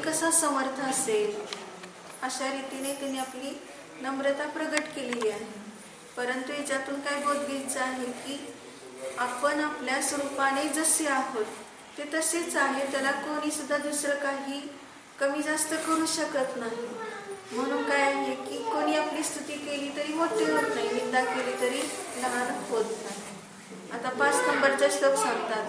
कसा समर्थ असेल अशा रीतीने त्यांनी आपली नम्रता प्रगट केलेली आहे. परंतु याच्यातून काय बोध घ्यायचा आहे की आपण आपल्या स्वरूपाने जसे आहोत ते तसेच आहे. त्याला कोणी सुद्धा दुसरं काही कमी जास्त करू शकत नाही. म्हणून काय आहे की कोणी आपली स्तुती केली तरी मोठी होत नाही, निंदा केली तरी लहान होत नाही. आता 5 नंबरचा श्लोक सांगतात.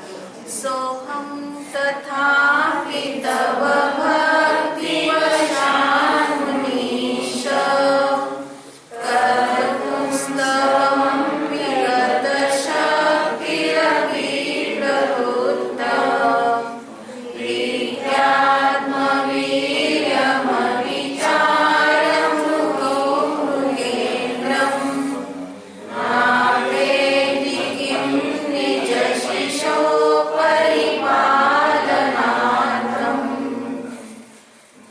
सोहम तथापि तव भक्ती वशान मुनीश कर्तुस्तवं विगत शक्तिरपि प्रवृत्ता प्रीत्यात्मवीर्यमविचार्य मृगो मृगेन्द्रम् नावेति किं निजशिशो परिपालनार्थम्.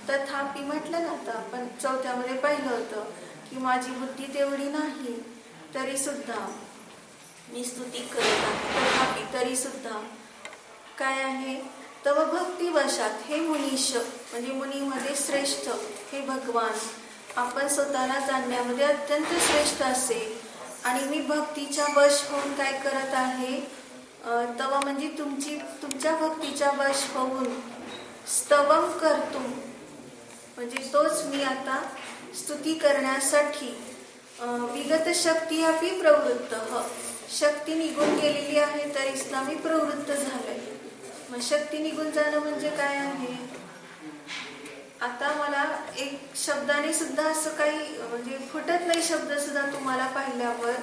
तथापि म्हटलं ना, आता आपण 4थ्यामध्ये पाहिलं होतं की माझी बुद्धी तेवढी नाही तरी सुद्धा मी स्तुती करत आहे. तथापि तरी सुद्धा काय आहे, तव भक्ती वशात, हे मुनीश म्हणजे मुनीमध्ये श्रेष्ठ हे भगवान, आपण स्वतःला जाणण्यामध्ये अत्यंत श्रेष्ठ असेल आणि मी भक्तीच्या वश होऊन काय करत आहे, तव म्हणजे तुमच्या भक्तीच्या वश होऊन स्तवम करतो म्हणजे तोच मी आता स्तुती करण्यासाठी विगत शक्ती अपि प्रवृत्त, शक्ती निघून गेलेली आहे तरी सुद्धा मी प्रवृत्त झालोय. मग शक्ती निघून जाणं म्हणजे काय आहे, आता मला एक शब्दाने सुद्धा असं काही म्हणजे फुटत नाही शब्द सुद्धा तुम्हाला पाहिल्यावर.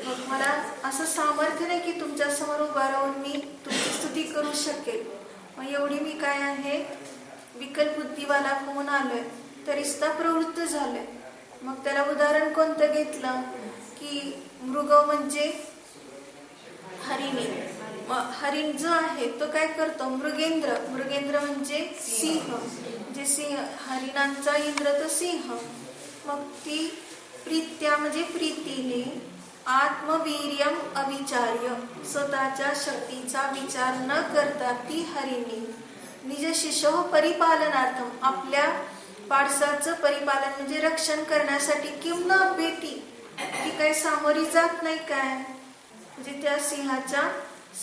मग मला असं सामर्थ्य नाही की तुमच्या समोर उभा राहून मी तुमची स्तुती करू शकेल. मग एवढी मी काय आहे विकल बुद्धीवाला होऊन आलोय तरी सुद्धा प्रवृत्त झालोय. मग त्याला उदाहरण कोणतं घेतलं की मृग म्हणजे हरिणी. हरिण जो आहे तो काय करतो, मृगेंद्र, मृगेंद्र म्हणजे सिंह, म्हणजे सिंह, हरिणांचा इंद्र तो सिंह. मग ती प्रीत्या म्हणजे प्रीतीने, आत्मवीर्यम अविचार्य, स्वतःच्या शक्तीचा विचार न करता ती हरिणी निज शिशो परिपालनार्थम, आपल्या पाडसाचं परिपालन म्हणजे रक्षण करण्यासाठी किंवा बेटी ती काही सामोरी जात नाही, काय म्हणजे त्या सिंहाच्या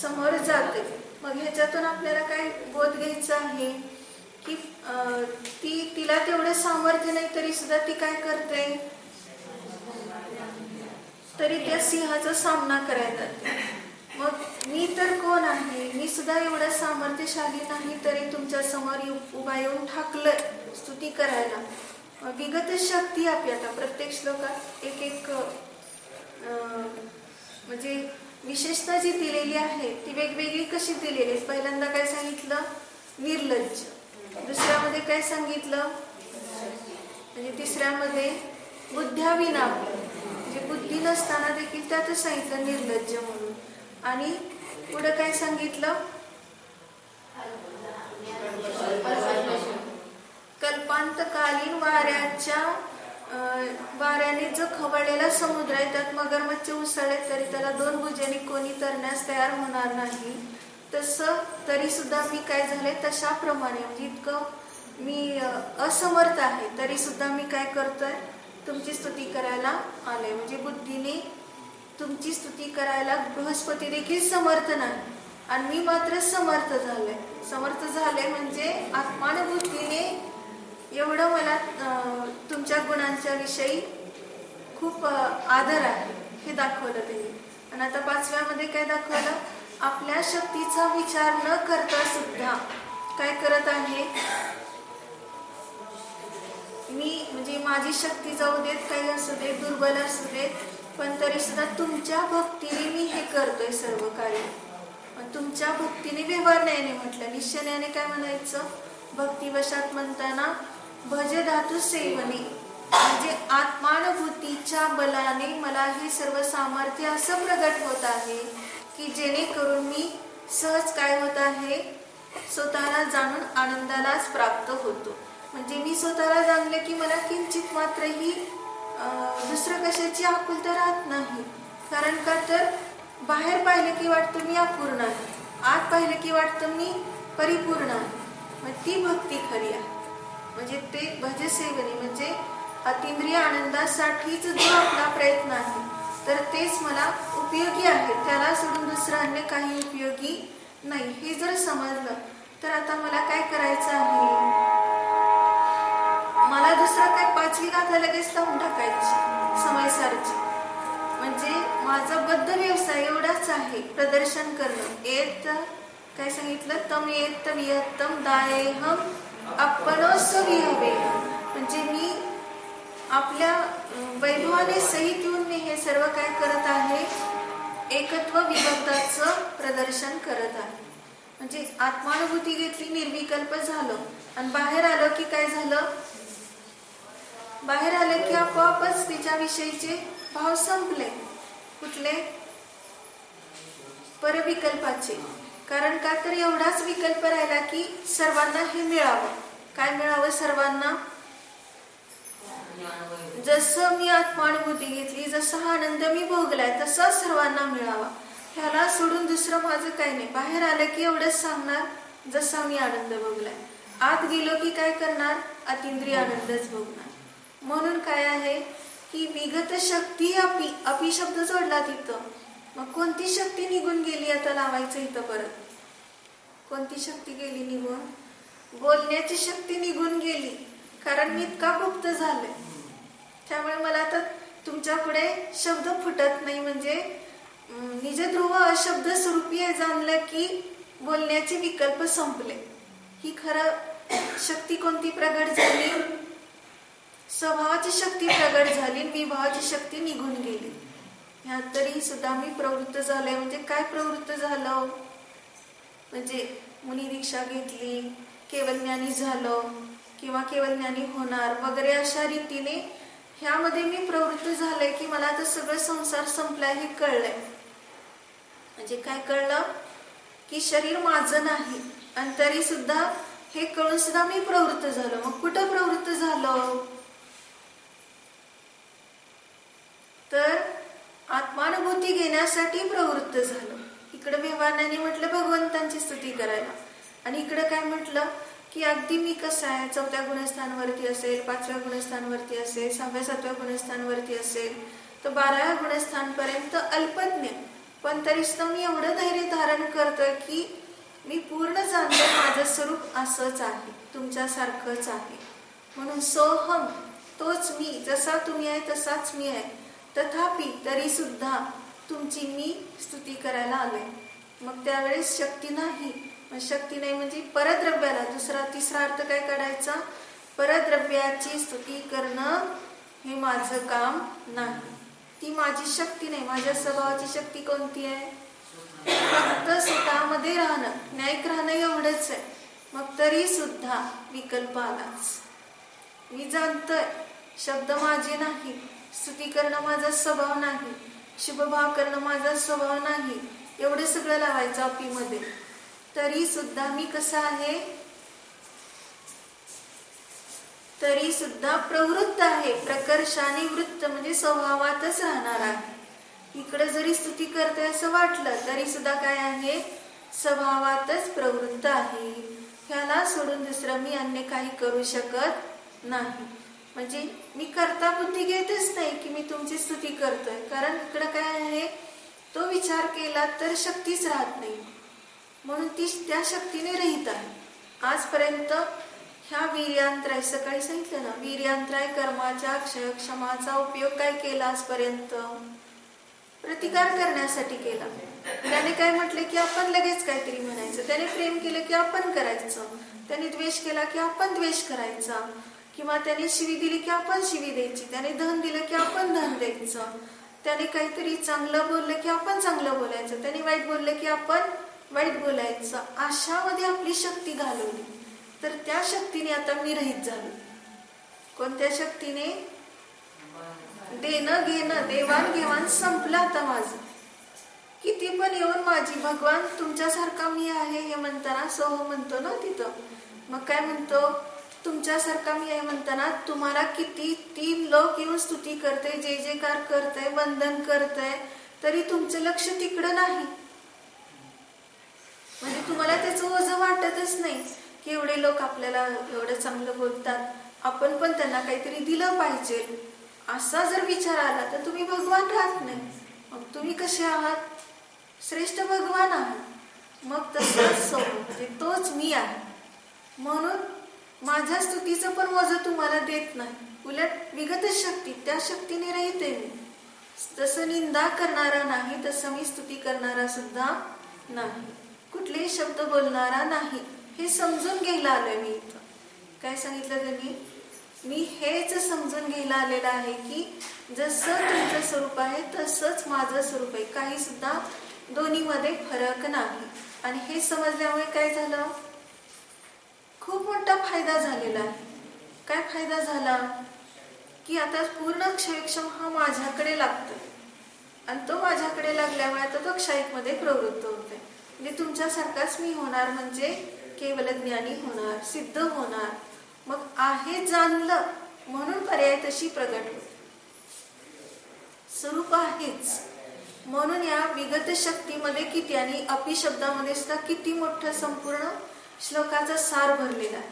समोर जाते. मग ह्याच्यातून आपल्याला काय बोध घ्यायचा आहे की तिला तेवढं सामर्थ्य नाही तरी सुद्धा ती काय करते, तरी त्या सिंहाचा सामना करायला जाते. मग मी तर कोण आहे, मी सुद्धा एवढं सामर्थ्यशाली नाही तरी तुमच्या समोर उभा येऊन ठाकलं स्तुती करायला. विगत शक्ती आपली, आता प्रत्येक श्लोकात एक एक म्हणजे विशेषता जी दिलेली आहे ती वेगवेगळी कशी दिलेली आहे. पहिल्यांदा काय सांगितलं, निर्लज्ज. दुसऱ्यामध्ये काय सांगितलं, म्हणजे तिसऱ्यामध्ये बुद्ध्याविना, म्हणजे बुद्धी नसताना देखील त्यातच सांगितलं निर्लज्ज म्हणून. आणि पुढे काय सांगितलं, कल्पांतकालीन वाऱ्याने जो खवळलेला समुद्र आहे त्यात मगरमच्छ उसळले तरी त्याला 2 भुजांनी कोणी तरण्यास तयार होणार नाही. तसं तरी सुद्धा मी काय झाले तशाप्रमाणे, म्हणजे इतकं मी असमर्थ आहे तरी सुद्धा मी काय करतोय, तुमची स्तुती करायला आले. म्हणजे बुद्धीने तुमची स्तुती करायला बृहस्पती देखील समर्थ नाही आणि मी मात्र समर्थ झाले. समर्थ झाले म्हणजे आत्मानुभूतीने एवढं मला तुमच्या गुणांच्या विषयी खूप आदर आहे हे दाखवलं त्यांनी. आणि आता 5व्यामध्ये काय दाखवलं, आपल्या शक्तीचा विचार न करता सुद्धा काय करत आहे मी, म्हणजे माझी शक्ती जाऊ देत, काही असू देत, दुर्बल असू देत, पण तरी सुद्धा तुमच्या भक्तीने मी हे करतोय सर्व कार्य. तुमच्या भक्तीने व्यवहार नाही म्हटलं, निश्चयाने काय म्हणायचं, भक्तिवशात म्हणताना भज धातू सेवने, म्हणजे आत्मानुभूतीच्या बलाने मला हे सर्व सामर्थ्य असं प्रगट होत आहे की जेणेकरून मी सहज काय होत आहे, स्वतःला जाणून आनंदालाच प्राप्त होतो. म्हणजे मी स्वतःला जाणले की मला किंचित मात्रही दुसरं कशाची आकुलता राहत नाही. कारण का तर बाहेर पाहिलं की वाटतं मी अपूर्ण आहे, आत पाहिलं की वाटतं मी परिपूर्ण आहे. मग ती भक्ती खरी आहे. म्हणजे ते भजसेवने म्हणजे अतिंद्रिय आनंदासाठीच जो आपला प्रयत्न आहे तर तेच मला उपयोगी आहे, त्याला सोडून दुसरं अन्य काही उपयोगी नाही, हे जर समजलं तर आता मला काय करायचं आहे? मला दुसरं काय 5वी गाथा लगेच लावून टाकायची समयसारची, म्हणजे माझा बद्ध व्यवसाय एवढाच आहे, प्रदर्शन करणं. येत काय सांगितलं? तम येत विहत्तम दायेहम आपणोस विहवे, म्हणजे मी आपल्या वैभवाने सहित येऊन मी हे सर्व काय करत आहे? एकत्व विभक्ताचं प्रदर्शन करत आहे. म्हणजे आत्मानुभूती घेतली, निर्विकल्प झालं आणि बाहेर आलं की काय झालं? बाहेर आलं की आपोआपच तिच्याविषयीचे भाव संपले. कुठले? परविकल्पाचे. कारण का तर एवढाच विकल्प राहिला की सर्वांना हे मिळावं. काय मिळावं सर्वांना? जसं मी आत्मानुभूती घेतली, जसा हा आनंद मी भोगलाय तसा सर्वांना मिळावा, ह्याला सोडून दुसरं माझं काही नाही. बाहेर आलं की एवढंच सांगणार, जसा मी आनंद भोगलाय. आत गेलो की काय करणार? अतिंद्रिय आनंदच भोगणार. म्हणून काय आहे की विगत शक्ती अपि शब्द जोडला तिथं. मग कोणती शक्ती निघून गेली? आता लावायचं इथं परत. कोणती शक्ती गेली निघून? बोलण्याची शक्ती निघून गेली, कारण मी इतका गुप्त झाले. त्यामुळे मला आता तुमच्या पुढे शब्द फुटत नाही. म्हणजे निजध्रुव अशब्द स्वरूपी आहे जाणलं की बोलण्याचे विकल्प संपले. ही खरं शक्ती कोणती प्रगट झाली? स्वभावाची शक्ती प्रगट झाली, विभावाची शक्ती निघून गेली. ह्यात तरी सुद्धा मी प्रवृत्त झाले. म्हणजे काय प्रवृत्त झालं? म्हणजे मुनी दीक्षा घेतली, केवळ ज्ञानी झालो किंवा केवळ ज्ञानी होणार वगैरे अशा रीतीने ह्यामध्ये मी प्रवृत्त झाले की मला आता सगळं संसार संपलाय हे कळलंय. म्हणजे काय कळलं? की शरीर माझं नाही, आणि तरी सुद्धा हे कळून सुद्धा मी प्रवृत्त झालो. मग कुठं प्रवृत्त झालो? तर आत्मानुभूती घेण्यासाठी प्रवृत्त झालो. इकडे व्यवहाराने म्हटलं भगवंतांची स्तुती करायला, आणि इकडे काय म्हटलं की अगदी मी कसं आहे, 4थ्या गुणस्थानवरती असेल, 5व्या गुणस्थानवरती असेल, 6व्या 7व्या गुणस्थानवरती असेल, तर 12व्या गुणस्थानपर्यंत अल्पज्ञ, पण तरी सुद्धा मी एवढं धैर्य धारण करतोय की मी पूर्ण जाणते माझं स्वरूप असंच आहे, तुमच्यासारखंच आहे. म्हणून सोहम, तोच मी, जसा तुम्ही आहे तसाच मी आहे. तथापि तरी सुद्धा तुमची मी स्तुती करायला आले. मग त्यावेळेस शक्ती नाही. शक्ती नाही म्हणजे परद्रव्याला दुसरा तिसरा अर्थ काय काढायचा? परद्रव्याची स्तुती करणं हे माझं काम नाही. ती माझी शक्ती नाही. माझ्या स्वभावाची शक्ती कोणती आहे? फक्त स्वतःमध्ये राहणं, न्यायिक राहणं एवढंच आहे. मग तरी सुद्धा विकल्प आलाच. मी जाणतोय शब्द माझे नाही, स्तुती करणं माझा स्वभाव नाही, शुभभाव करणं माझा स्वभाव नाही, एवढं सगळं लावायचं अपीमध्ये. तरी सुद्धा मी कसं आहे? तरी सुद्धा प्रवृत्त आहे. प्रकर्षाने वृत्त म्हणजे स्वभावातच राहणार आहे. इकडे जरी स्तुती करते असं वाटलं तरी सुद्धा काय आहे? स्वभावातच प्रवृत्त आहे. ह्याला सोडून दुसरं मी अन्य काही करू शकत नाही. म्हणजे मी कर्ता बुद्धी घेतच नाही की मी तुमची स्तुती करतोय, कारण इकडे काय आहे? तो विचार केला तर शक्तीच राहत नाही, म्हणून ती त्या शक्तीने रहित आहे. आजपर्यंत ह्या वीर्यांत्राय, सकाळी सांगितलं ना, वीर्यांत्राय कर्माच्या क्षय क्षमाचा उपयोग काय केला आजपर्यंत? प्रतिकार करण्यासाठी केला. त्याने काय म्हटले की आपण लगेच काहीतरी म्हणायचं, त्याने प्रेम केलं की आपण करायचं, त्याने द्वेष केला की आपण द्वेष करायचा, किंवा त्याने शिवी दिली की आपण शिवी द्यायची, त्याने धन दिलं की आपण धन द्यायचं, त्याने काहीतरी चांगलं बोललं की आपण चांगलं बोलायचं, त्याने वाईट बोललं की आपण वाईट बोलायचं. अशामध्ये आपली शक्ती घालवली, तर त्या शक्तीने आता मी रहित झालो. कोणत्या शक्तीने? देणं घेणं, देवाणघेवाण संपलं आता माझं. किती पण येऊन माझी भगवान तुमच्यासारखा मी आहे हे म्हणताना सोह म्हणतो ना तिथं. मग काय म्हणतो? तुमच्यासारखा मी आहे म्हणताना तुम्हाला किती 3 लोक येऊन स्तुती करते, जय जयकार करते, वंदन करते, तरी तुमचं लक्ष तिकडं नाही. म्हणजे तुम्हाला त्याचं ओझं वाटतच नाही. की एवढे लोक आपल्याला एवढं चांगलं बोलतात, आपण पण त्यांना काहीतरी दिलं पाहिजे, असा जर विचार आला तर तुम्ही भगवान राहत नाही. मग तुम्ही कसे आहात? श्रेष्ठ भगवान आहात. मग तसंच म्हणजे तोच मी आहे. म्हणून माझ्या स्तुतीचं पण वजन तुम्हाला देत नाही. उलट विगत शक्ती, त्या शक्तीने रहित आहे मी. जसं निंदा करणारा नाही तसं मी स्तुती करणारा सुद्धा नाही, कुठलेही शब्द बोलणारा नाही. हे समजून घ्यायला आलोय मी इथं. काय सांगितलं त्यांनी? मी हेच समजून घ्यायला आलेलं आहे की जसं तुमचं स्वरूप आहे तसंच माझं स्वरूप आहे, काही सुद्धा दोन्हीमध्ये फरक नाही. आणि हे समजल्यामुळे काय झालं? खूप मोठा फायदा झालेला आहे. काय फायदा झाला? की आता पूर्ण क्षयक्षम हा माझ्याकडे लागतोय आणि तो माझ्याकडे लागल्यामुळे आता तो क्षयिकमध्ये प्रवृत्त होतोय. म्हणजे तुमच्यासारखाच मी होणार, म्हणजे केवल ज्ञानी होणार, सिद्ध होणार. मग आहे जाणलं म्हणून पर्याय तशी प्रगट होते. स्वरूप आहेच म्हणून या विगत शक्तीमध्ये किती आणि अपि शब्दामध्ये सुद्धा किती मोठं संपूर्ण श्लोकाचा सार भरलेला आहे.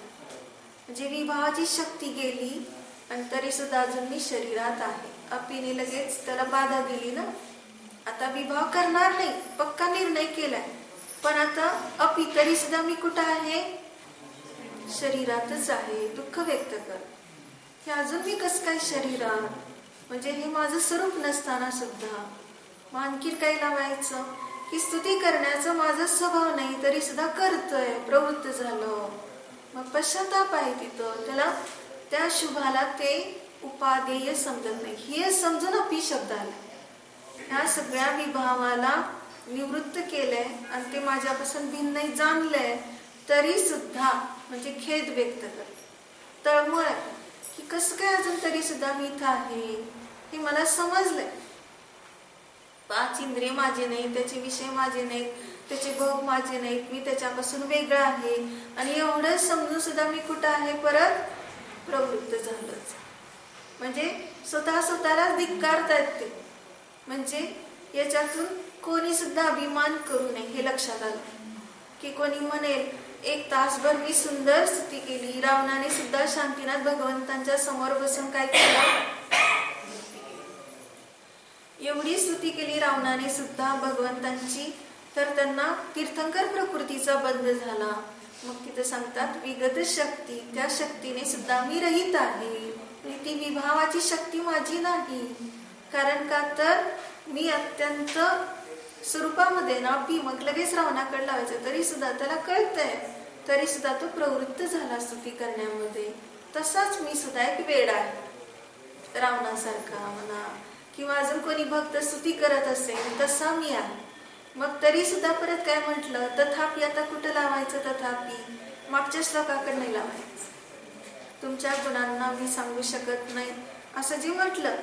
म्हणजे विभावाची शक्ती गेली आणि तरी सुद्धा अजून मी शरीरात आहे. अपीने लगेच त्याला बाधा दिली ना. आता विभाव करणार नाही, पक्का निर्णय केलाय. पण आता अपी तरी सुद्धा मी कुठं आहे? शरीरातच आहे. दुःख व्यक्त कर की अजून मी कसं काय शरीरात? म्हणजे हे माझं स्वरूप नसताना सुद्धा. मग आणखी काय लावायचं की स्तुती करण्याचा माझा स्वभाव नाही तरी सुद्धा करतोय, प्रवृत्त झालं. मग पश्चाताप आहे तिथं. त्याला त्या शुभाला ते उपादेय समजत नाही. हे समजून अपि शब्द आला. ह्या सगळ्या विभावाला निवृत्त केलंय आणि ते माझ्यापासून भिन्न जाणलंय तरी सुद्धा म्हणजे खेद व्यक्त कर, तळमळ की कसं काय अजून तरी सुद्धा मी इथं आहे. हे मला समजलंय. 5 इंद्रिय माझे नाही, त्याचे विषय माझे नाहीत, त्याचे भोग माझे नाहीत, मी त्याच्यापासून वेगळं आहे. आणि एवढं समजून सुद्धा मी कुठं आहे? परत प्रवृत्त झालंच. म्हणजे स्वतःलाच धिक्कारतायत ते. म्हणजे याच्यातून कोणी सुद्धा अभिमान करू नये हे लक्षात आलं. की कोणी म्हणेल 1 तासभर मी सुंदर स्तुती केली, रावणाने सुद्धा शांतीनाथ भगवंतांच्या समोर बसून काय केलं? एवढी स्तुती केली रावणाने सुद्धा भगवंतांची, तर त्यांना तीर्थंकर प्रकृतीचा बंध झाला. मग तिथे सांगतात विगत शक्ती, त्या शक्तीने सुद्धा मी रहित आहे. ती विभावाची शक्ती माझी नाही. कारण का तर मी अत्यंत स्वरूपामध्ये ना मग लगेच रावणाकडे लावायचं तरी सुद्धा त्याला कळतंय, तरी सुद्धा तो प्रवृत्त झाला स्तुती करण्यामध्ये. तसाच मी सुद्धा एक वेडा आहे रावणासारखा म्हणा, किंवा अजून कोणी भक्त स्तुती करत असेल तसा मी आहे. मग तरी सुद्धा परत काय म्हटलं? तथापि. आता कुठं लावायचं तथापि? मागच्या श्लोकाकडे नाही लावायचं. तुमच्या गुणांना मी सांगू शकत नाही असं जे म्हटलं,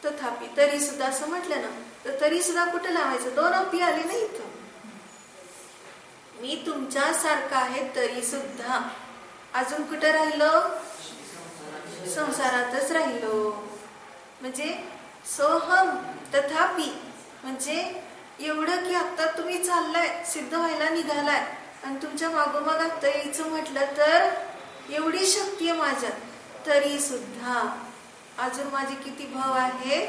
तथापि तरी सुद्धा असं म्हटलं ना, तर तरी सुद्धा कुठं लावायचं? 2 अपी आले नाही इथं. मी तुमच्यासारखा आहे तरी सुद्धा अजून कुठं राहिलो? संसारातच राहिलो. म्हणजे सोहम तथापि म्हणजे एवढं की आता तुम्ही चाललाय, सिद्ध व्हायला निघालाय आणि तुमच्या मागोमाग आता यायचं म्हटलं तर एवढी शक्ती आहे माझ्यात, तरी सुद्धा अजून माझे किती भाव आहेत?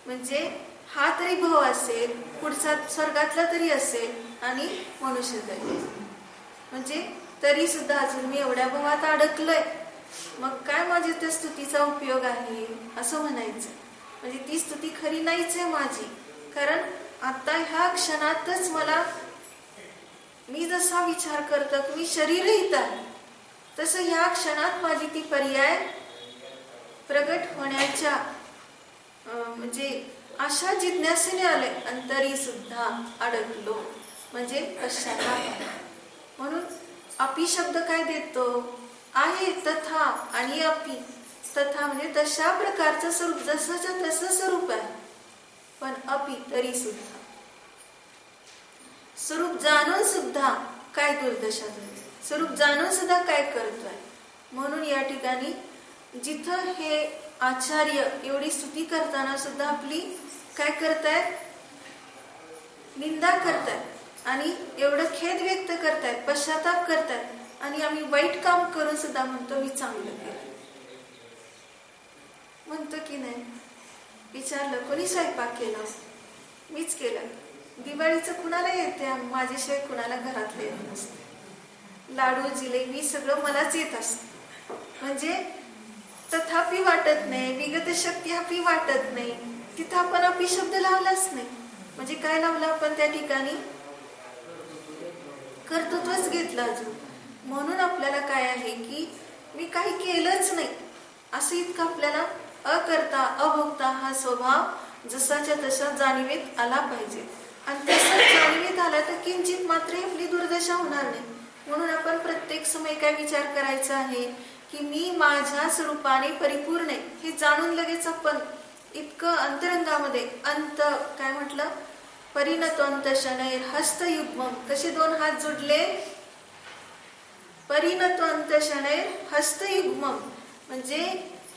म्हणजे हा तरी भाव असेल, पुढचा स्वर्गातला तरी असेल आणि मनुष्य तरी. म्हणजे तरी सुद्धा अजून मी एवढ्या भावात अडकलोय. मग काय माझी त्या स्तुतीचा उपयोग आहे असं म्हणायचं. म्हणजे ती स्तुती खरी नाहीच आहे माझी. कारण आता ह्या क्षणातच मला मी जसा विचार करतो की मी शरीरहित आहे, तसं ह्या क्षणात माझी ती पर्याय प्रगट होण्याच्या म्हणजे अशा जिज्ञासेने आले आणि तरी सुद्धा अडकलो. म्हणजे पश्चाताप. म्हणून अपि शब्द काय देतो? आहे तथा आणि अपि. तथा म्हणजे तशा प्रकारचं स्वरूप, जसंच्या तसं स्वरूप आहे. पण अपि तरी सुद्धा स्वरूप जाणून सुद्धा काय दुर्दशा झाली, स्वरूप जाणून सुद्धा काय करतोय. म्हणून या ठिकाणी जिथं हे आचार्य एवढी स्तुती करताना सुद्धा आपली काय करतायत? निंदा करतायत. आणि एवढं खेद व्यक्त करतायत, पश्चाताप करतायत, आणि आम्ही वाईट काम करून सुद्धा म्हणतो मी चांगलं केलं. म्हणतो की नाही? विचारलं कोणी स्वयंपाक केला? मीच केलं. दिवाळीचं कुणाला येते? माझ्याशिवाय कुणाला घरातलं येत नसते. लाडू जिलेबी सगळं मलाच येत असत. म्हणजे तथापि वाटत नाही, विगत शक्ती अपि वाटत नाही. तिथं आपण अपशब्द लावलाच नाही. म्हणजे काय लावलं आपण त्या ठिकाणी? कर्तृत्वच घेतलं अजून. म्हणून आपल्याला काय आहे की मी काही केलंच नाही असं इतकं आपल्याला अकर्ता अभोक्ता हा स्वभाव जसाच्या तसा जाणीवेत आला पाहिजे. आणि तसं जाणीवेत आला तर किंचित मात्र आपली दुर्दशा होणार नाही. म्हणून आपण प्रत्येक समय काय विचार करायचा आहे की मी माझ्या स्वरूपाने परिपूर्ण आहे हे जाणून लगेच आपण इतकं अंतरंगामध्ये अंत काय म्हटलं? परिणतोंत शनैर हस्तयुग्मम. कसे दोन हात जोडले? परिणतोंत शनैर हस्तयुग्मम. म्हणजे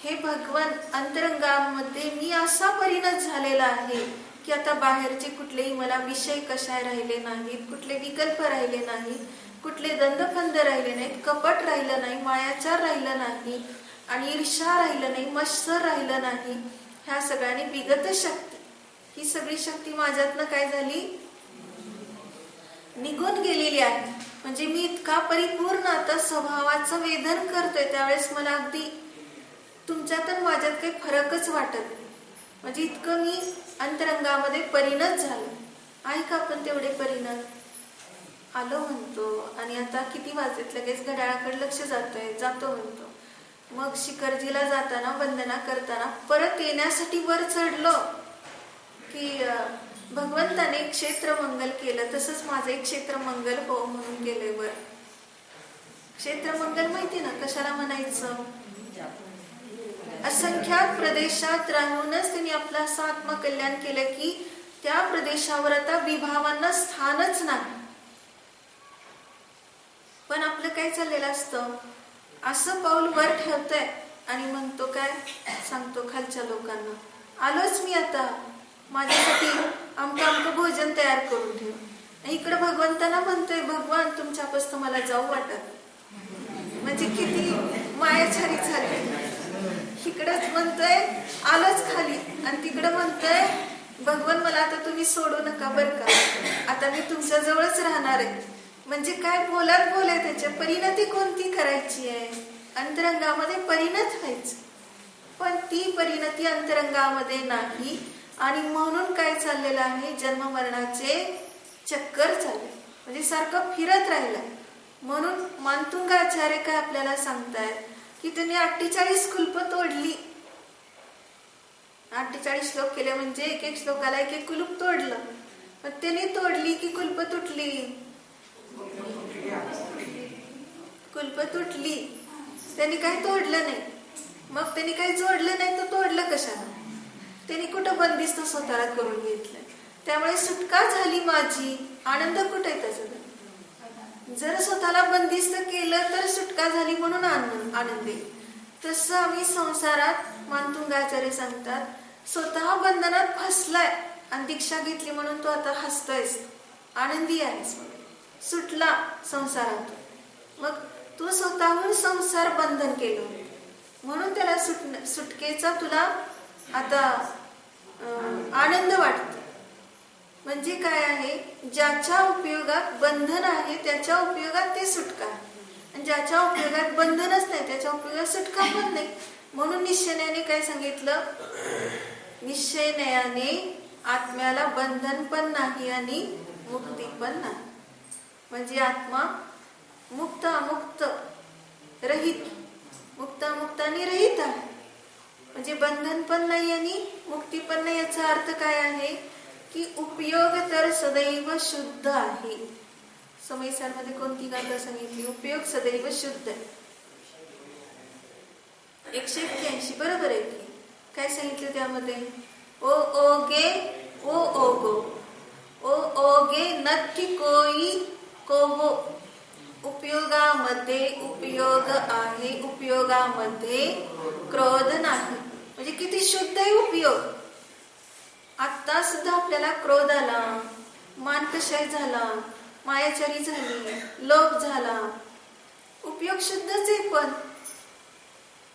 हे भगवान अंतरंगामध्ये मी असा परिणत झालेला आहे की आता बाहेरचे कुठलेही मला विषय कशाय राहिले नाहीत, कुठले विकल्प राहिले नाहीत, कुठले दंदफंद राहिले नाहीत, कपट राहिलं नाही, मायाचार राहिलं नाही, आणि ईर्ष्या राहिलं नाही, मत्सर राहिलं नाही. ह्या सगळ्यांनी विगत शक्ती, ही सगळी शक्ती माझ्यातनं काय झाली? निघून गेलेली आहे. म्हणजे मी इतका परिपूर्ण आता स्वभावाचं वेधन करतोय त्यावेळेस मला अगदी तुमच्यात आणि माझ्यात काही फरकच वाटत नाही. म्हणजे इतकं मी अंतरंगामध्ये परिणत झालो. आहे का आपण तेवढे परिणत? आलो म्हणतो. आणि आता किती वाजलेत? लगेच घड्याळाकडे लक्ष जातो म्हणतो. मग शिखरजीला जाताना वंदना करताना परत येण्यासाठी वर चढलो की भगवंताने क्षेत्रमंगल केलं, तसंच माझं एक क्षेत्रमंगल हो म्हणून केलंय वर. क्षेत्रमंगल माहिती ना कशाला म्हणायचं? असंख्यात प्रदेशात राहूनच त्यांनी आपलं असं आत्मकल्याण केलं की त्या प्रदेशावर आता विभावांना स्थानच नाही. पण आपलं काय चाललेलं असतं? असं पाऊल वर ठेवतंय आणि म्हणतो काय? सांगतो खालच्या लोकांना आलोच मी आता, माझ्यासाठी आमचं भोजन तयार करून ठेव. इकडं भगवंतांना म्हणतोय भगवान तुमच्यापासून मला जाऊ वाटत. म्हणजे किती मायाचारी झाली. इकडंच म्हणतोय आलोच खाली आणि तिकडं म्हणतोय भगवान मला आता तुम्ही सोडू नका बरं का, आता मी तुमच्या जवळच राहणार आहे. म्हणजे काय बोलात बोलाय त्याच्या परिणती कोणती करायची आहे? अंतरंगामध्ये परिणत व्हायचं. पण ती परिणती अंतरंगामध्ये नाही. आणि म्हणून काय चाललेलं आहे? जन्म मरणाचे चक्कर चालले, म्हणजे सारखं फिरत राहिलं. म्हणून मानतुंगाचार्य काय आपल्याला सांगतायत की त्यांनी 48 कुलप तोडली. 48 श्लोक केले म्हणजे एक एक श्लोकाला एक एक कुलूप तोडलं. पण त्यांनी तोडली की कुलप तुटली? कुलप तुटली. त्यांनी काही तोडलं नाही. मग त्यांनी काही जोडलं नाही तर तोडलं कशाला? त्यांनी कुठं बंदिस्त स्वतःला करून घेतलं. त्यामुळे सुटका झाली माझी. आनंद कुठे आहे त्याचा? जर स्वतःला बंदिस्त केलं तर सुटका झाली म्हणून आनंद आहे. तसं आम्ही संसारात मानतुंगाचार्य सांगतात स्वतः बंधनात फसलाय आणि दीक्षा घेतली म्हणून तो आता हसतोयस, आनंदी आहेस, सुटला संसारातून. मग तू स्वतःहून संसार बंधन केलं म्हणून त्याला सुटकेचा तुला आता आनंद वाटतो. म्हणजे काय आहे? ज्याच्या उपयोगात बंधन आहे त्याच्या उपयोगात ते सुटका, आणि ज्याच्या उपयोगात बंधनच नाही त्याच्या उपयोगात सुटका पण नाही. म्हणून निश्चयाने काय सांगितलं? निश्चयाने आत्म्याला बंधन पण नाही आणि मुक्ती पण नाही. म्हणजे आत्मा मुक्त अमुक्त रहित, मुक्त अमुक्त आणि रहित आहे. म्हणजे बंधन पण नाही आणि मुक्ती पण नाही. याचा अर्थ काय आहे की उपयोग तर सदैव शुद्ध आहे. समयसारमध्ये कोणती गाथा सांगितली? उपयोग सदैव शुद्ध आहे. 181 बरोबर आहे की काय सांगितलं त्यामध्ये? ओ ओगे ओ ओगो ओ ओगे नक्की कोई कोहो. उपयोगामध्ये उपयोग आहे, उपयोगामध्ये क्रोध नाही. म्हणजे किती शुद्ध आहे उपयोग. आता सुद्धा आपल्याला क्रोध आला, मान कशाय झाला, मायाचारी झाली, लोभ झाला. उपयोग शुद्धच आहे, पण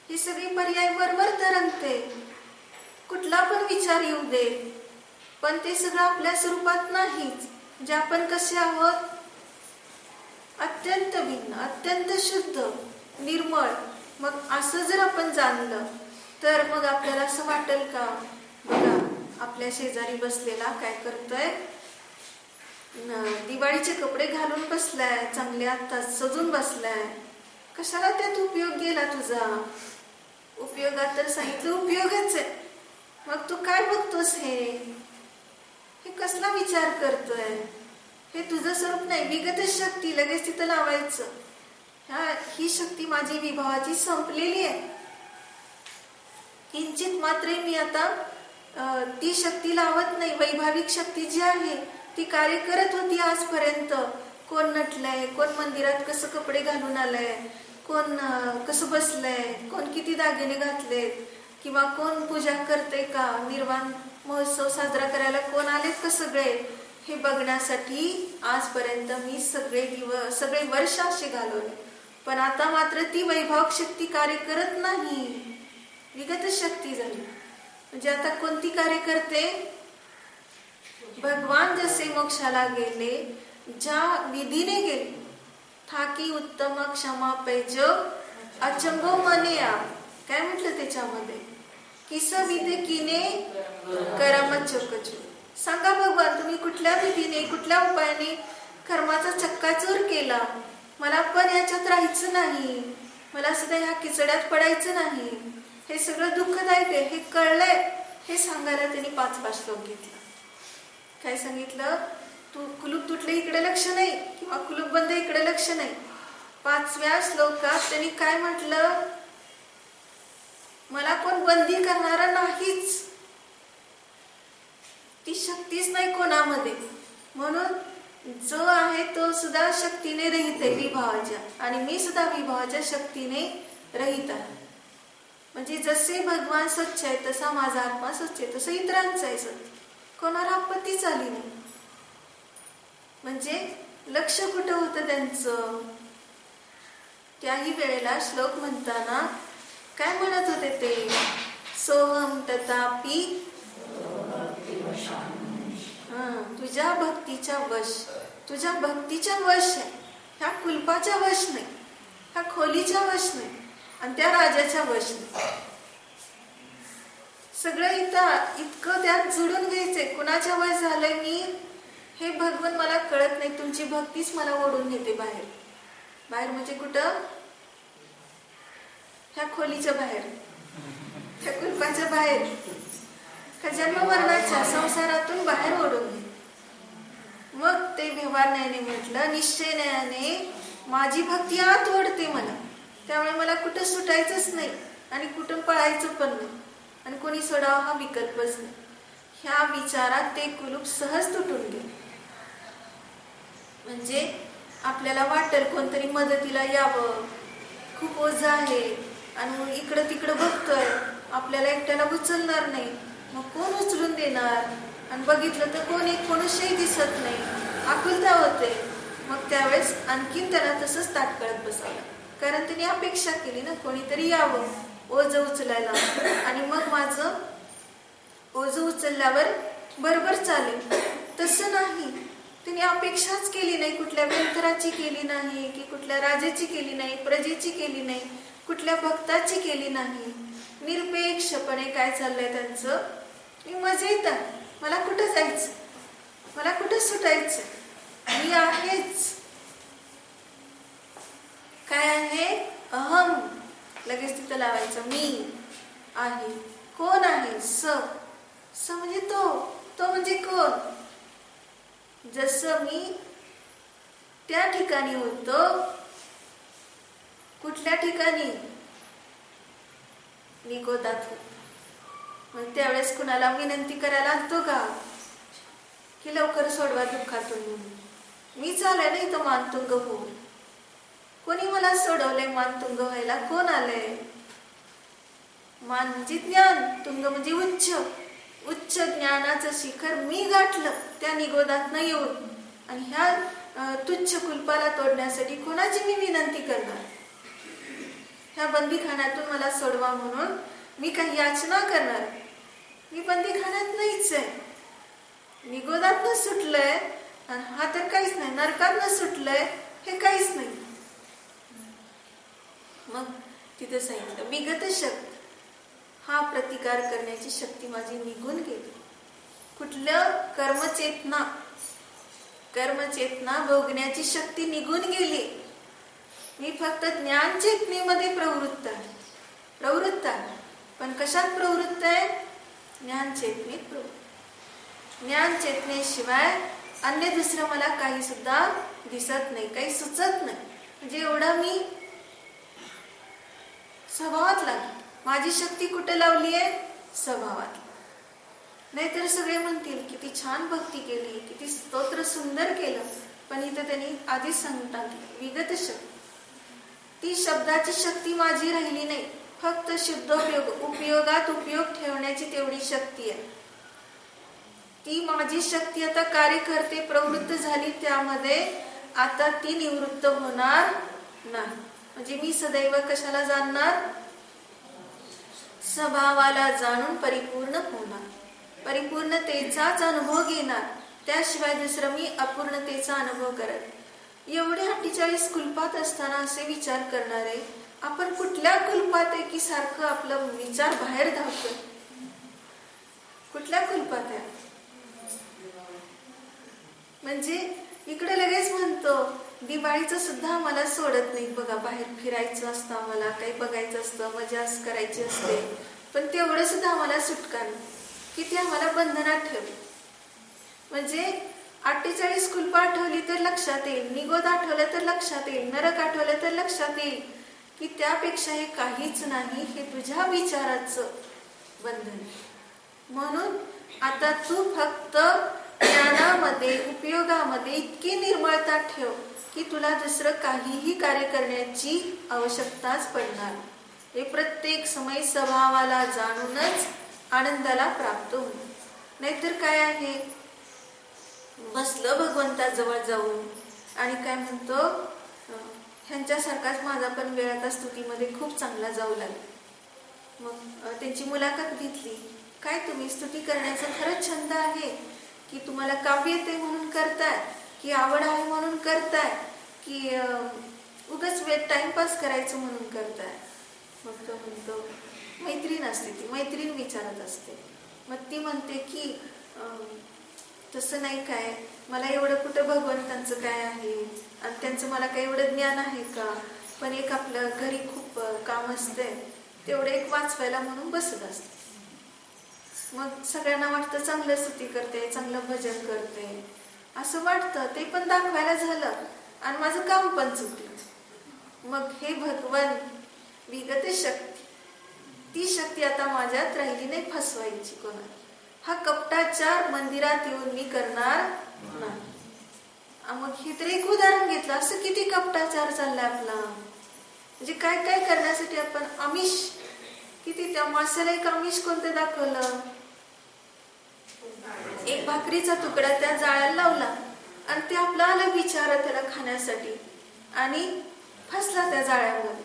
हे सगळे पर्याय बरोबर तरंगते. कुठला पण विचार येऊ दे, पण ते सगळं आपल्या स्वरूपात नाहीच. जे आपण कसे आहोत, अत्यंत भिन्न, अत्यंत शुद्ध, निर्मळ. मग असं जर आपण जाणलं तर मग आपल्याला असं वाटेल का, बघा आपल्या शेजारी बसलेला काय करतोय, दिवाळीचे कपडे घालून बसलाय, चांगले आता सजून बसलाय. कशाला त्यात उपयोग गेला तुझा? उपयोगात तर सांगितलं उपयोगच आहे. मग तू काय बघतोस? हे कसला विचार करतोय? हे तुझं स्वरूप नाही. विगत शक्ती लगेच तिथं लावायचं. ही शक्ती माझी विभावाची संपलेली आहे. किंचित मात्र मी आता ती शक्ती लावत नाही. वैभाविक शक्ती जी आहे ती कार्य करत होती आजपर्यंत. कोण नटलंय, कोण मंदिरात कसं कपडे घालून आलंय, कोण कसं बसलंय, कोण किती दागिने घातलेत, किंवा कोण पूजा करते का, निर्वाण महोत्सव साजरा करायला कोण आलेत का, सगळे हे बघण्यासाठी आजपर्यंत मी सगळे वर्ष असे घालवले. पण आता मात्र ती वैभावक शक्ती कार्य करत नाही. विगत शक्ती झाली. म्हणजे आता कोणती कार्य करते? भगवान जसे मोक्षाला गेले, ज्या विधीने गेले, थाकी उत्तम क्षमा पैज अचंबो मने आ. काय म्हटलं त्याच्यामध्ये? किस विधे किने कर्म चोकचू. सांगा भगवान, तुम्ही कुठल्या विधीने, कुठल्या उपायाने कर्माचा चक्काचूर केला? मला पण याच्यात राहायचं नाही, मला सुद्धा ह्या किचड्यात पडायचं नाही. हे सगळं दुःखदायक आहे, हे कळलंय. हे सांगायला त्यांनी 5 श्लोक घेतला. काय सांगितलं? तू कुलूप तुटले इकडे लक्ष नाही, किंवा कुलूप बंद इकडे लक्ष नाही. 5व्या श्लोकात त्यांनी काय म्हटलं? मला कोण बंदी करणारा नाहीच. ती शक्तीच नाही कोणामध्ये. म्हणून जो आहे तो सुद्धा शक्तीने रहित आहे, विभावाच्या. आणि मी सुद्धा विभावाच्या शक्तीने रहित आहे. म्हणजे जसे भगवान स्वच्छ आहे तसा माझा आत्मा स्वच्छ आहे, तसं इतरांचा आहे स्वच्छ. कोणाला आपत्तीच आली नाही. म्हणजे लक्ष कुठं होतं त्यांचं? त्याही वेळेला श्लोक म्हणताना काय म्हणत होते ते? सोहम तथापि तुझ्या भक्तीच्या वश, तुझ्या भक्तीच्या वश आहे. ह्या कुलपाच्या वश नाही, ह्या खोलीच्या वश नाही, आणि त्या राजाच्या वश नाही. सगळं इतकं त्यात जुडून घ्यायचंय. कुणाच्या वश झालंय मी, हे भगवान मला कळत नाही. तुमची भक्तीच मला ओढून नेते बाहेर. बाहेर म्हणजे कुठं? ह्या खोलीच्या बाहेर, ह्या कुलपाच्या बाहेर, ह्या जन्म मरणाच्या संसारातून बाहेर ओढून. मग ते व्यवहाराने म्हटलं, निश्चयाने माझी भक्ती आत ओढते मला. त्यामुळे मला कुठं सुटायचंच नाही आणि कुठून पळायचं पण नाही, आणि कोणी सोडावं हा विकल्पच नाही. ह्या विचारात ते कुलूप सहज तुटून गेले. म्हणजे आपल्याला वाटेल कोणतरी मदतीला यावं, खूप ओझं आहे, आणि इकडं तिकडं बघतोय, आपल्याला एकट्याला उचलणार नाही. मग कोण उचलून देणार? आणि बघितलं तर कोण एक मनुष्यही दिसत नाही, आकुलता होते. मग त्यावेळेस आणखीन त्याला तसंच ताटकळत बसावं. कारण त्यांनी अपेक्षा केली ना, कोणीतरी यावं ओझं उचलायला, आणि मग माझं ओझं उचलल्यावर बरोबर चालेल. तसं नाही. त्यांनी अपेक्षाच केली नाही, कुठल्या व्यंतराची केली नाही, की कुठल्या राजाची केली नाही, प्रजेची केली नाही, कुठल्या भक्ताची केली नाही. निरपेक्षपणे काय चाललंय त्यांचं? मी मजेत आहे, मला कुठं जायचं, मला कुठं सुटायचं, मी आहेच. काय आहे? अहम. लगेच तिथं लावायचं, मी आहे. कोण आहे? स म्हणजे तो म्हणजे कोण? जसं मी त्या ठिकाणी होतो. कुठल्या ठिकाणी? निगोदात होतो. मग त्यावेळेस कुणाला विनंती करायला लागतो का, की लवकर सोडवा दुःखातून? मी चालय नाही तो मानतुंग होऊन. कोणी मला सोडवलंय मानतुंग व्हायला? कोण आलंय? मान म्हणजे ज्ञान, तुंग म्हणजे उच्च. उच्च ज्ञानाचं शिखर मी गाठलं त्या निगोदात न येऊन. आणि ह्या तुच्छ कुलपाला तोडण्यासाठी कोणाची मी विनंती करणार? ह्या बंदीखान्यातून मला सोडवा म्हणून मी काही याचना करणार? मी बंदीखान्यात नाहीच आहे. मी गोदातनं सुटलंय आणि हा तर काहीच नाही. नरकातनं सुटलंय हे काहीच नाही. मग तिथे सांगितलं विगत शक्ती, हा प्रतिकार करण्याची शक्ती माझी निघून गेली. कुठलं? कर्मचेतना भोगण्याची शक्ती निघून गेली. मी फक्त ज्ञान चेतनेमध्ये प्रवृत्त आहे. पण कशात प्रवृत्त आहे? ज्ञान चेतनेत प्रवृत्त. ज्ञान चेतनेशिवाय अन्य दुसरं मला काही सुद्धा दिसत नाही, काही सुचत नाही. म्हणजे एवढं मी स्वभावात लागली. माझी शक्ती कुठे लावली आहे? स्वभावात. नाहीतर सगळे म्हणतील किती छान भक्ती केली, किती स्तोत्र सुंदर केलं, पण इथं त्यांनी आधीच सांगून टाकली विगत शक्ती. ती शब्दाची शक्ती माझी राहिली नाही. फक्त शुद्ध उपयोगात उपयोग ठेवण्याची तेवढी शक्ती आहे. ती माझी शक्ती आता कार्य करते, प्रवृत्त झाली त्यामध्ये. आता ती निवृत्त होणार नाही. म्हणजे मी सदैव कशाला जाणणार? स्वभावाला जाणून परिपूर्ण होणार, परिपूर्णतेचाच अनुभव घेणार. त्याशिवाय दुसरं मी अपूर्णतेचा अनुभव करत. एवढे 48 कुलपात असताना असे विचार करणारे आपण कुठल्या कुलपात आहे की सारखं आपलं विचार बाहेर धावतोय? कुठल्या कुलपात आहे? म्हणजे इकडे लगेच म्हणतो दिवाळीचं सुद्धा मला सोडत नाही बघा. बाहेर फिरायचं असतं, आम्हाला काही बघायचं असतं, मजा करायची असते, पण तेवढं सुद्धा आम्हाला सुटका नाही. किती आम्हाला बंधनात ठेवलं. म्हणजे 48 कुलपं आठवली तर लक्षात येईल, निगोद आठवलं तर लक्षात येईल, नरक आठवलं तर लक्षात येईल की त्यापेक्षा हे काहीच नाही. हे तुझ्या विचाराचं बंधन. म्हणून आता तू फक्त ज्ञानामध्ये उपयोगामध्ये इतकी निर्मळता ठेव की तुला दुसरं काहीही कार्य करण्याची आवश्यकताच पडणार. हे प्रत्येक समय स्वभावाला जाणूनच आनंदाला प्राप्त होईल. नाहीतर काय आहे, बसलं भगवंताजवळ जाऊन आणि काय म्हणतो ह्यांच्यासारखाच माझा पण वेळ आता स्तुतीमध्ये खूप चांगला जाऊ लागला. मग त्यांची मुलाखत घेतली. काय तुम्ही स्तुती करण्याचा खरंच छंद आहे की तुम्हाला काव्य येते म्हणून करताय, की आवड आहे म्हणून करताय, की उगाच वेळ टाइमपास करायचं म्हणून करताय? मग तो म्हणतो मैत्रीण असते, ती मैत्रीण विचारत असते. मग ती म्हणते की तसं नाही काय, मला एवढं कुठं भगवंतांचं काय आहे आणि त्यांचं मला काही एवढं ज्ञान आहे का, पण एक आपलं घरी खूप काम असते तेवढं एक वाचवायला म्हणून बसत असते. मग सगळ्यांना वाटतं चांगलं स्तुती करते, चांगलं भजन करते असं वाटतं. ते पण दाखवायला झालं आणि माझं काम पण चुकलं. मग हे भगवान विगत शक्ती, ती शक्ती आता माझ्यात राहिली नाही फसवायची कोणाला. हा कपटाचार मंदिरात येऊन मी करणार नाही. मग हे तर एक उदाहरण घेतलं. असं किती कपटाचार चाललाय आपला. म्हणजे काय काय करण्यासाठी आपण आमिष, किती त्या माणसाला एक आमिष कोणतं दाखवलं. एक भाकरीचा तुकडा त्या जाळ्याला लावला आणि ते आपलं आलं बिचारा त्याला खाण्यासाठी आणि फसला त्या जाळ्यामध्ये.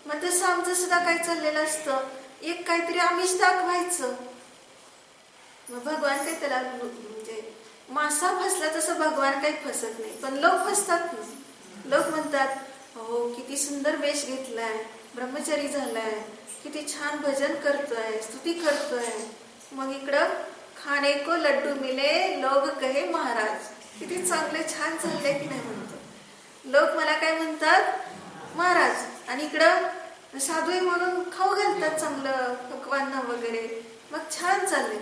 मग तसं आमचं सुद्धा काय चाललेलं असतं, एक काहीतरी आमिष दाखवायचं. मग भगवान काही त्याला म्हणजे मासा फसला तसं भगवान काही फसत नाही, पण लोक फसतात. लोक म्हणतात हो किती सुंदर वेश घेतलाय, ब्रह्मचारी झालाय, किती छान भजन करतोय, स्तुती करतोय. मग इकडं खाने को लड्डू मिले लोग कहे महाराज, किती चांगले छान चाललंय की नाही म्हणतो. लोक मला काय म्हणतात महाराज, आणि इकडं साधू म्हणून खाऊ घालतात चांगलं पकवान वगैरे. मग छान चाललंय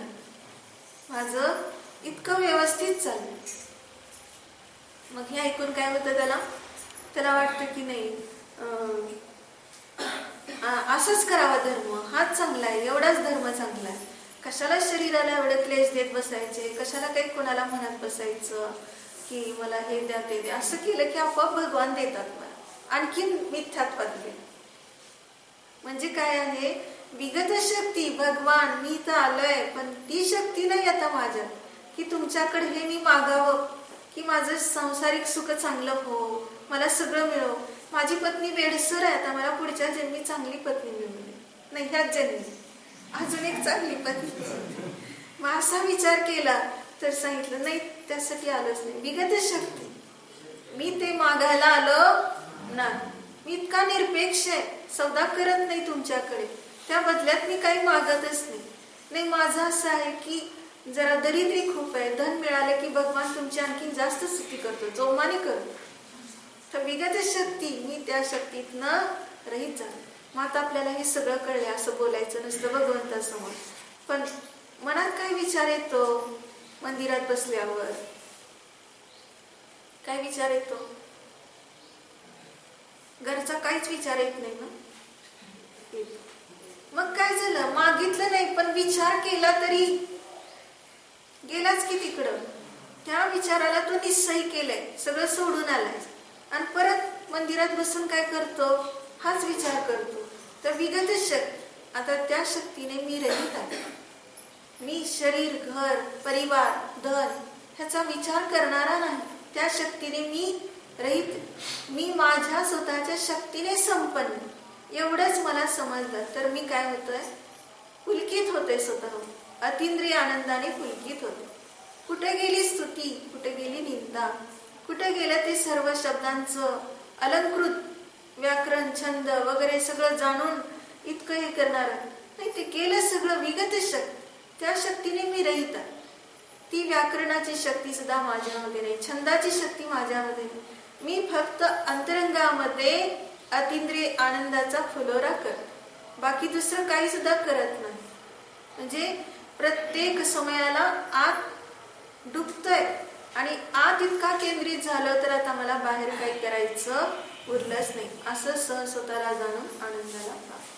माझं, इतकं व्यवस्थित चाललंय. मग हे ऐकून काय होतं, त्याला वाटतं की नाही असंच करावा धर्म, हाच चांगला आहे, एवढाच धर्म चांगला आहे. कशाला शरीराला एवढं क्लेश देत बसायचे, कशाला काही कोणाला म्हणत बसायचं की मला हे द्या ते द्या. असं केलं की आपोआप भगवान देतात मला. आणखीन मिथ्यात्वात गेलं. म्हणजे काय आहे, विगत शक्ती भगवान, मी तर आलोय पण ती शक्ती नाही आता माझ्यात की तुमच्याकडे हे मी मागावं की माझं सांसारिक सुख चांगलं हो, मला सगळं मिळो, माझी पत्नी वेडसर आहे, आता मला पुढच्या जन्मी चांगली पत्नी मिळू नाही, ह्याच जन्मी अजून एक चांगली पत्नी. मग असा विचार केला तर सांगितलं नाही, त्यासाठी आलोच नाही. विगत शक्ती, मी ते मागायला आलो नाही. मी इतका निरपेक्ष आहे, सौदा करत नाही तुमच्याकडे, त्या बदल्यात मी काही मागतच नाही. माझं असं आहे की जरा दरिद्री खूप आहे, धन मिळालं की भगवान तुमची आणखी जास्त स्तुती करतो, जोमाने करतो. तर विगत शक्ती, मी त्या शक्तीतनं रहित झाले. मग आता आपल्याला हे सगळं कळले, असं बोलायचं नसतं भगवंतासमोर. पण मनात काय विचार येतो मंदिरात बसल्यावर? काय विचार येतो? घरचा काहीच विचार येत नाही ना. मग काय झालं? मागितलं नाही पण विचार केला तरी गेलाच की तिकडं. त्या विचाराला तो निस्सही केलाय, सगळं सोडून आलाय आणि परत मंदिरात बसून काय करतो? हाच विचार करतो. तर विगत शक्ती, आता त्या शक्तीने मी रहित आहे. मी शरीर, घर, परिवार, धन ह्याचा विचार करणारा नाही. त्या शक्तीने मी रहित, मी माझ्या स्वतःच्या शक्तीने संपन्न. एवढंच मला समजलं तर मी काय होतोय? पुलकित होते स्वतः, अतिंद्रिय आनंदाने पुलकित होते. कुठे गेली स्तुती, कुठे गेली निंदा, कुठे गेलं ते सर्व शब्दांचं अलंकृत व्याकरण, छंद वगैरे सगळं जाणून इतकं हे करणार नाही. ते केलं सगळं विगत शक्ती, त्या शक्तीने मी रहित आहे. ती व्याकरणाची शक्ती सुद्धा माझ्यामध्ये नाही, छंदाची शक्ती माझ्यामध्ये नाही. मी फक्त अंतरंगामध्ये अतिंद्रिय आनंदाचा फुलोरा करत, बाकी दुसरं काही सुद्धा करत नाही. म्हणजे प्रत्येक समयाला आत डुबतोय आणि आत इतका केंद्रित झालं तर आता मला बाहेर काही करायचं उरलंच नाही, असं स्वतःला जाणून आनंदाला प्राप्त.